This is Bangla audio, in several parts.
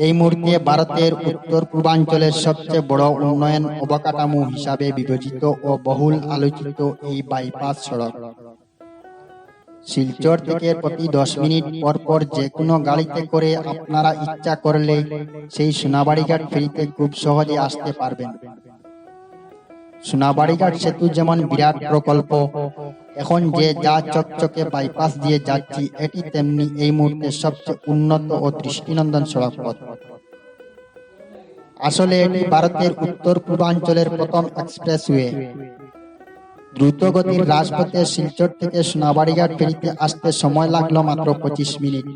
এই মুহূর্তে ভারতের উত্তর পূর্বাঞ্চলের সবচেয়ে বড় উন্নয়ন অবকাঠামো হিসাবে বিবেচিত ও বহুল আলোচিত এই বাইপাস সড়ক শিলচর থেকে প্রতি 10 মিনিট পর পর যে কোনো গাড়িতে করে আপনারা ইচ্ছা করলে সেই সোনাবাড়িঘাট ফেরিতে খুব সহজে আসতে পারবেন। সোনাবাড়িঘাট সেতু যেমন বিরাট প্রকল্প, এখন যে যা চকচকে বাইপাস দিয়ে যাচ্ছি, এটি তেমনি এই মুহূর্তে সবচেয়ে উন্নত ও দৃষ্টিনন্দন সড়ক পথ। আসলে এটি ভারতের উত্তর পূর্বাঞ্চলের প্রথম এক্সপ্রেসওয়ে। দ্রুতগতির রাজপথে শিলচর থেকে সোনাবাড়িঘাট ফেরিতে আসতে সময় লাগলো মাত্র 25 মিনিট।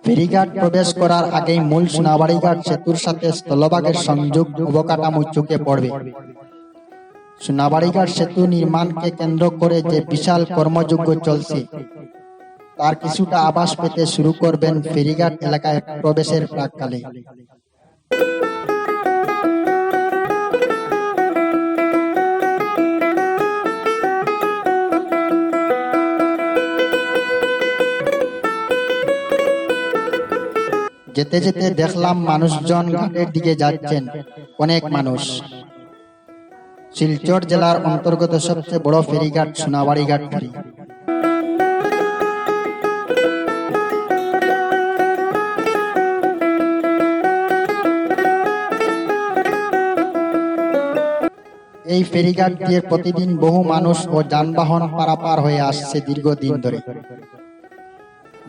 ফেরিঘাট প্রবেশ করার আগেই মূল সোনাবাড়িঘাট সেতুর সাথে স্থলভাগের সংযোগ অবকাঠামো চোখে পড়বে। সোনাবাড়িঘাট সেতু নির্মাণকে কেন্দ্র করে যে বিশাল কর্মযজ্ঞ চলছে, তার কিছুটা আভাস পেতে শুরু করবেন ফেরিঘাট এলাকায় প্রবেশের প্রাককালে। যেতে যেতে দেখলাম মানুষজন ঘাটের দিকে যাচ্ছেন, অনেক মানুষ। শিলচর জেলার অন্তর্গত সবচেয়ে বড় ফেরিঘাট সোনাবাড়িঘাট ফেরি। এই ফেরিঘাট দিয়ে প্রতিদিন বহু মানুষ ও যানবাহন পারাপার হয়ে আসছে দীর্ঘদিন ধরে।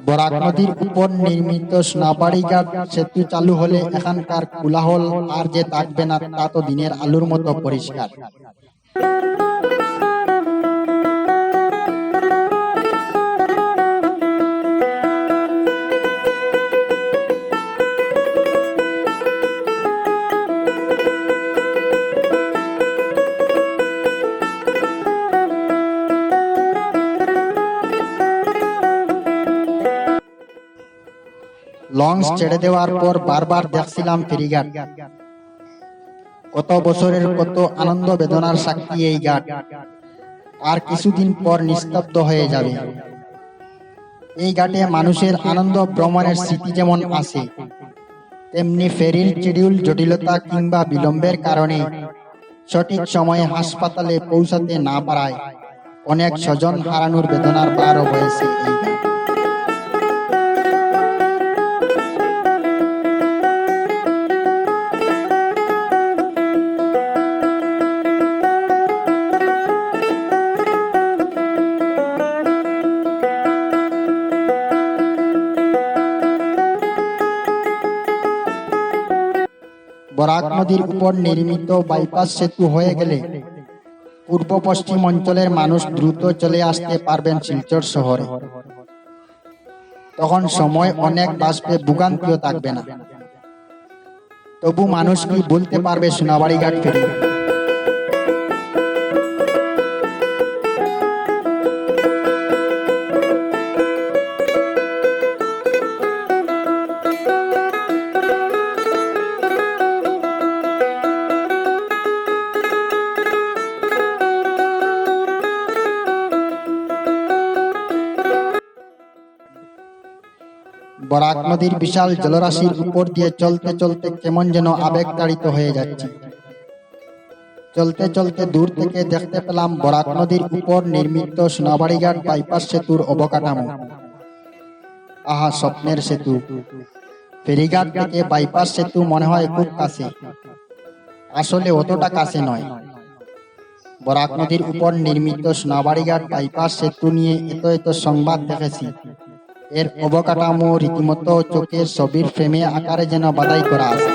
বরাক নদীর উপর নির্মিত সোনাবাড়িঘাট সেতু চালু হলে এখানকার কোলাহল আর যে থাকবে না, তা তো দিনের আলোর মতো পরিষ্কার। লঞ্চ ছেড়ে দেওয়ার পর বারবার দেখছিলাম ফেরিঘাট। কত বছরের কত আনন্দ বেদনার সাক্ষী এই ঘাট, আর কিছুদিন পর নিস্তব্ধ হয়ে যাবে। এই ঘাটে মানুষের আনন্দ ভ্রমণের স্মৃতি যেমন আছে, তেমনি ফেরির শিডিউল জটিলতা কিংবা বিলম্বের কারণে সঠিক সময়ে হাসপাতালে পৌঁছাতে না পারায় অনেক স্বজন হারানোর বেদনার পারও বয়েছে এই ঘাট। বরাক নদীর উপর নির্মিত বাইপাস সেতু হয়ে গেলে পূর্ব পশ্চিম অঞ্চলের মানুষ দ্রুত চলে আসতে পারবেন শিলচর শহরে। তখন সময় অনেক বাঁচবে, ভোগান্তিও থাকবে না। তবু মানুষ কি বলতে পারবে সোনাবাড়িঘাট ফেরি? বরাক নদীর বিশাল জলরাশির উপর দিয়ে চলতে চলতে কেমন যেন আবেগতাড়িত হয়ে যাচ্ছে। চলতে চলতে দূর থেকে দেখতে পেলাম বরাক নদীর উপর নির্মিত সোনাবাড়িঘাট বাইপাস সেতুর অবকাঠামো। আহা, স্বপ্নের সেতু! ফেরিঘাট থেকে বাইপাস সেতু মনে হয় খুব কাছে, আসলে অতটা কাছে নয়। বরাক নদীর উপর নির্মিত সোনাবাড়িঘাট বাইপাস সেতু নিয়ে এত এত সংবাদ দেখেছি, এর অবকাঠামো রীতিমতো চোখের ছবির ফ্রেমে আকারে যেন বাধাই করা আছে।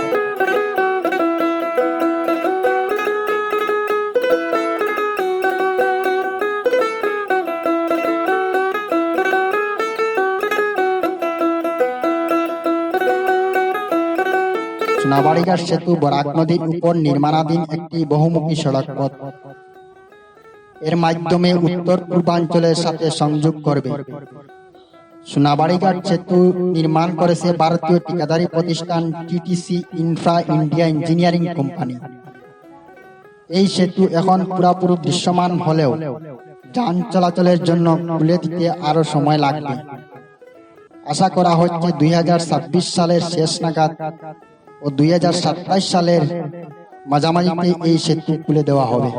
সোনাবাড়িঘাট সেতু বরাক নদীর উপর নির্মাণাধীন একটি বহুমুখী সড়ক পথ। এর মাধ্যমে উত্তর পূর্বাঞ্চলের সাথে সংযোগ করবে। সোনাবাড়িঘাট সেতু নির্মাণ করেছে ভারতীয় ঠিকাদারি প্রতিষ্ঠান TTC infra India engineering company. এই সেতু এখন পুরোপুরি দৃশ্যমান হলেও যান চলাচলের জন্য খুলে দিতে আরো সময় লাগবে। আশা করা হচ্ছে 2026 সালের শেষ নাগাদ ও 2027 সালের মাঝামাঝিতে এই সেতু খুলে দেওয়া হবে।